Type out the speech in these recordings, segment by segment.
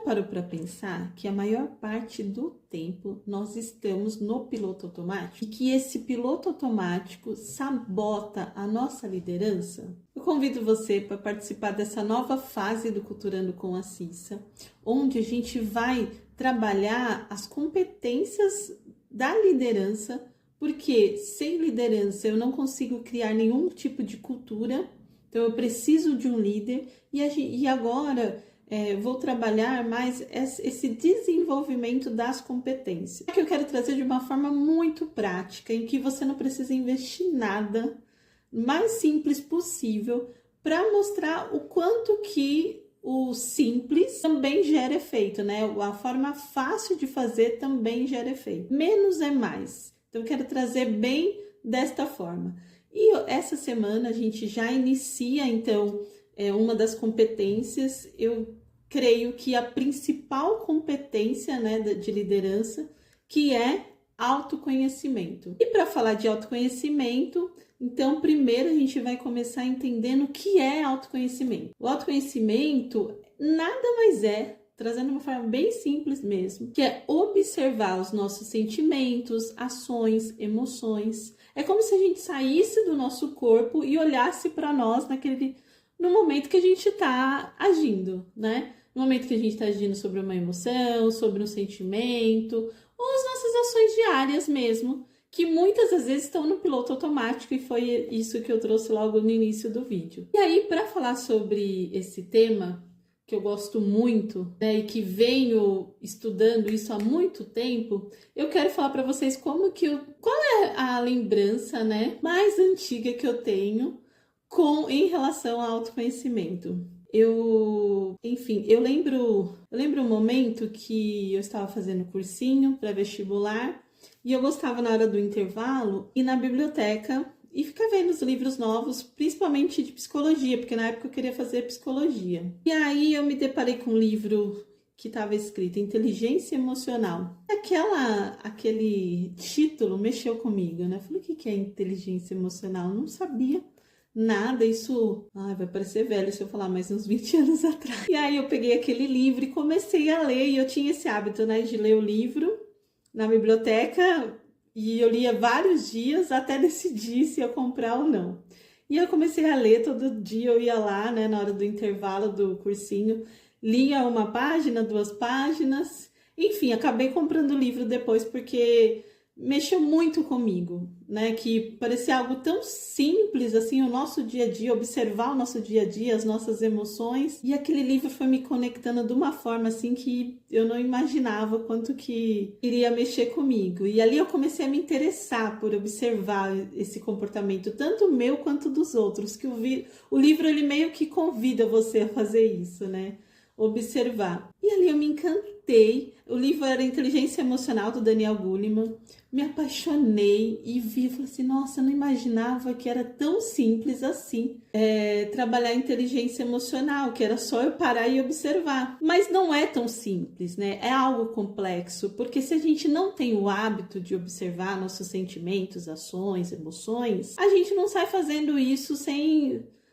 parou para pensar que a maior parte do tempo nós estamos no piloto automático e que esse piloto automático sabota a nossa liderança? Eu convido você para participar dessa nova fase do Culturando com a Cissa, onde a gente vai trabalhar as competências da liderança, porque sem liderança eu não consigo criar nenhum tipo de cultura, então eu preciso de um líder e agora vou trabalhar mais esse desenvolvimento das competências. Que eu quero trazer de uma forma muito prática, em que você não precisa investir nada, mais simples possível, para mostrar o quanto que o simples também gera efeito, né? A forma fácil de fazer também gera efeito. Menos é mais. Então, eu quero trazer bem desta forma. E essa semana a gente já inicia, então, uma das competências. Eu creio que a principal competência, né, de liderança, que é autoconhecimento. E para falar de autoconhecimento, então, primeiro a gente vai começar entendendo o que é autoconhecimento. O autoconhecimento nada mais é, trazendo uma forma bem simples mesmo, que é observar os nossos sentimentos, ações, emoções. É como se a gente saísse do nosso corpo e olhasse para nós no momento que a gente está agindo, né? No momento que a gente está agindo sobre uma emoção, sobre um sentimento, ou as nossas ações diárias mesmo, que muitas das vezes estão no piloto automático, e foi isso que eu trouxe logo no início do vídeo. E aí, para falar sobre esse tema, que eu gosto muito, né, e que venho estudando isso há muito tempo, eu quero falar para vocês qual é a lembrança, né, mais antiga que eu tenho em relação ao autoconhecimento. Eu lembro um momento que eu estava fazendo cursinho para vestibular e eu gostava na hora do intervalo ir na biblioteca e ficar vendo os livros novos, principalmente de psicologia, porque na época eu queria fazer psicologia. E aí eu me deparei com um livro que estava escrito Inteligência Emocional. Aquele título mexeu comigo, né? Eu falei, o que é inteligência emocional? Eu não sabia nada, isso vai parecer velho se eu falar mais uns 20 anos atrás. E aí eu peguei aquele livro e comecei a ler, e eu tinha esse hábito, né, de ler o livro na biblioteca, e eu lia vários dias até decidir se ia comprar ou não. E eu comecei a ler todo dia, eu ia lá, né, na hora do intervalo do cursinho, lia uma página, 2 páginas, enfim, acabei comprando o livro depois porque mexeu muito comigo, né? Que parecia algo tão simples, assim, o nosso dia a dia, observar o nosso dia a dia, as nossas emoções. E aquele livro foi me conectando de uma forma, assim, que eu não imaginava quanto que iria mexer comigo. E ali eu comecei a me interessar por observar esse comportamento, tanto meu quanto dos outros, que o livro, ele meio que convida você a fazer isso, né? Observar. E ali eu me encantei. O livro era Inteligência Emocional, do Daniel Goleman. Me apaixonei e falei assim, nossa, eu não imaginava que era tão simples assim trabalhar inteligência emocional, que era só eu parar e observar. Mas não é tão simples, né? É algo complexo, porque se a gente não tem o hábito de observar nossos sentimentos, ações, emoções, a gente não sai fazendo isso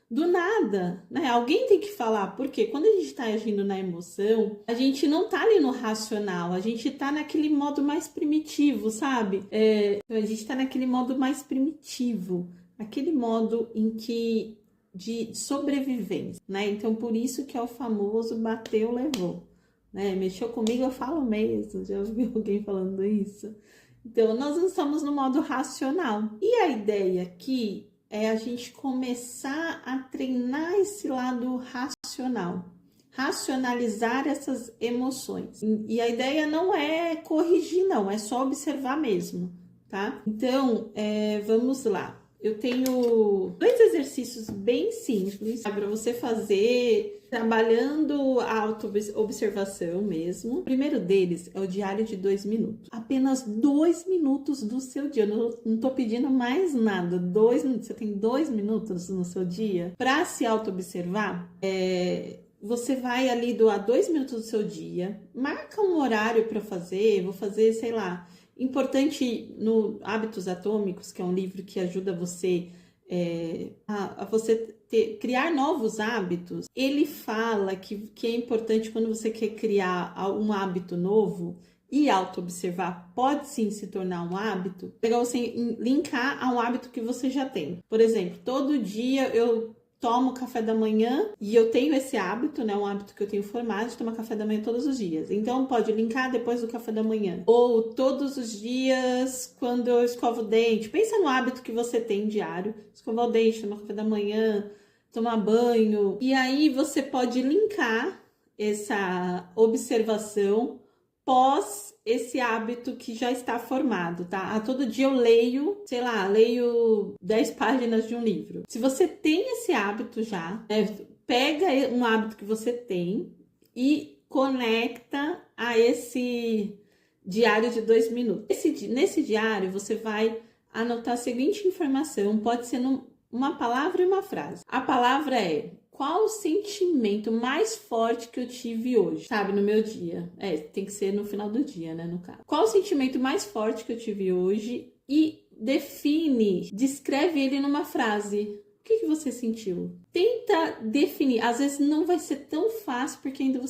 do nada, né? Alguém tem que falar, porque quando a gente está agindo na emoção, a gente não tá ali no racional, a gente tá naquele modo mais primitivo, sabe? A gente tá naquele modo mais primitivo, aquele modo de sobrevivência, né? Então, por isso que é o famoso bateu, levou, né? Mexeu comigo, eu falo mesmo, já ouvi alguém falando isso. Então, nós não estamos no modo racional. E a ideia aqui é a gente começar a treinar esse lado racional, racionalizar essas emoções. E a ideia não é corrigir, não, é só observar mesmo, tá? Então, vamos lá. Eu tenho 2 exercícios bem simples para você fazer trabalhando a auto-observação mesmo. O primeiro deles é o diário de 2 minutos. Apenas 2 minutos do seu dia. Eu não tô pedindo mais nada. 2 minutos. Você tem 2 minutos no seu dia para se auto-observar. Você vai ali doar 2 minutos do seu dia, marca um horário para fazer. Vou fazer, sei lá, importante no Hábitos Atômicos, que é um livro que ajuda você a você criar novos hábitos, ele fala que é importante quando você quer criar um hábito novo e auto-observar pode sim se tornar um hábito, legal você linkar a um hábito que você já tem. Por exemplo, todo dia eu tomo café da manhã e eu tenho esse hábito, né? Um hábito que eu tenho formado de tomar café da manhã todos os dias. Então, pode linkar depois do café da manhã. Ou todos os dias, quando eu escovo o dente. Pensa no hábito que você tem diário. Escovar o dente, tomar café da manhã, tomar banho. E aí, você pode linkar essa observação pós esse hábito que já está formado, tá? Todo dia eu leio, sei lá, leio 10 páginas de um livro. Se você tem esse hábito já, pega um hábito que você tem e conecta a esse diário de 2 minutos. Nesse diário, você vai anotar a seguinte informação, pode ser uma palavra e uma frase. A palavra é: qual o sentimento mais forte que eu tive hoje, sabe, no meu dia? Tem que ser no final do dia, né, no caso. Qual o sentimento mais forte que eu tive hoje? E descreve ele numa frase. O que você sentiu? Tenta definir. Às vezes não vai ser tão fácil, porque ainda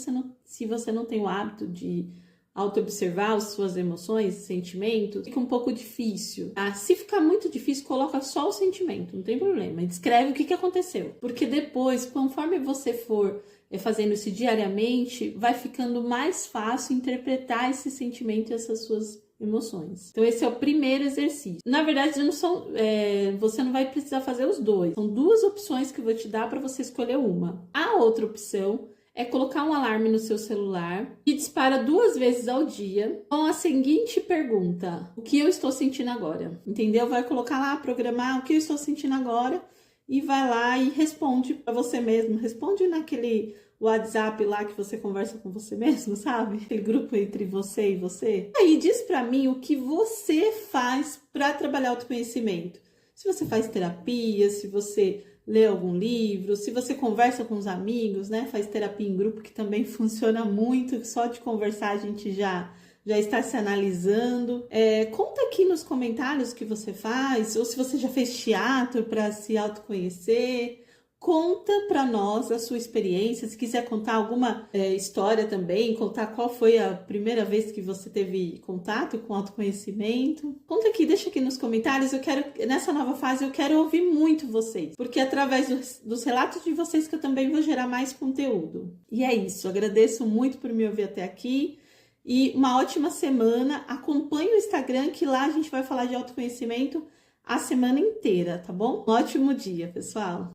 se você não tem o hábito de auto-observar as suas emoções, sentimentos, fica um pouco difícil. Se ficar muito difícil, coloca só o sentimento, não tem problema. E descreve o que aconteceu. Porque depois, conforme você for fazendo isso diariamente, vai ficando mais fácil interpretar esse sentimento e essas suas emoções. Então, esse é o primeiro exercício. Na verdade, você não vai precisar fazer os dois. São 2 opções que eu vou te dar para você escolher uma. A outra opção é colocar um alarme no seu celular que dispara 2 vezes ao dia com a seguinte pergunta: o que eu estou sentindo agora? Entendeu? Vai colocar lá, programar o que eu estou sentindo agora e vai lá e responde para você mesmo. Responde naquele WhatsApp lá que você conversa com você mesmo, sabe? Aquele grupo entre você e você. Aí diz para mim o que você faz para trabalhar autoconhecimento. Se você faz terapia, se você lê algum livro, se você conversa com os amigos, né? Faz terapia em grupo, que também funciona muito. Só de conversar a gente já está se analisando. Conta aqui nos comentários o que você faz, ou se você já fez teatro para se autoconhecer. Conta para nós a sua experiência. Se quiser contar alguma história também, contar qual foi a primeira vez que você teve contato com autoconhecimento. Conta aqui, deixa aqui nos comentários. Nessa nova fase, eu quero ouvir muito vocês, porque é através dos relatos de vocês que eu também vou gerar mais conteúdo. E é isso, agradeço muito por me ouvir até aqui. E uma ótima semana. Acompanhe o Instagram, que lá a gente vai falar de autoconhecimento a semana inteira, tá bom? Um ótimo dia, pessoal!